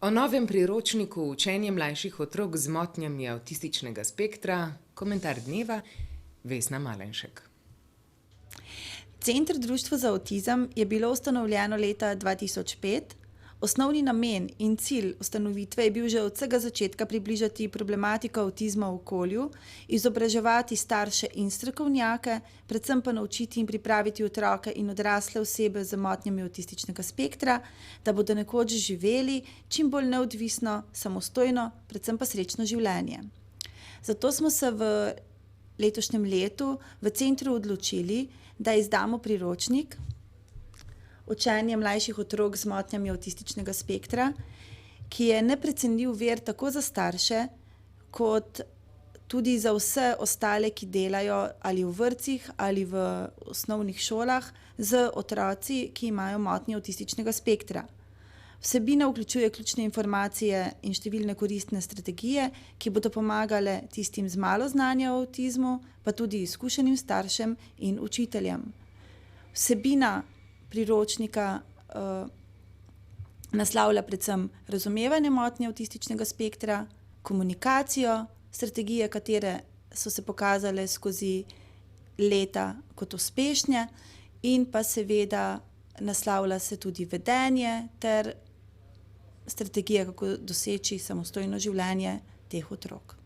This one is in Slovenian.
O novem priročniku učenja mlajših otrok z motnjami avtističnega spektra, komentar dneva, Vesna Malenšek. Center Društvo za avtizem je bilo ustanovljeno leta 2005. Osnovni namen in cilj ustanovitve je bil že od vsega začetka približati problematiko avtizma v okolju, izobraževati starše in strokovnjake, predvsem pa naučiti in pripraviti otroke in odrasle osebe z motnjami avtističnega spektra, da bodo nekoč živeli čim bolj neodvisno, samostojno, predvsem pa srečno življenje. Zato smo se v letošnjem letu v centru odločili, da izdamo priročnik Učenje mlajših otrok z motnjami avtističnega spektra, ki je neprecenljiv vir tako za starše, kot tudi za vse ostale, ki delajo ali v vrtcih ali v osnovnih šolah z otroci, ki imajo motnje avtističnega spektra. Vsebina vključuje ključne informacije in številne koristne strategije, ki bodo pomagale tistim z malo znanja o avtizmu, pa tudi izkušenim staršem in učiteljem. Vsebina priročnika naslavlja predvsem razumevanje motnje avtističnega spektra, komunikacijo, strategije, katere so se pokazale skozi leta kot uspešne, in pa seveda naslavlja se tudi vedenje ter strategije, kako doseči samostojno življenje teh otrok.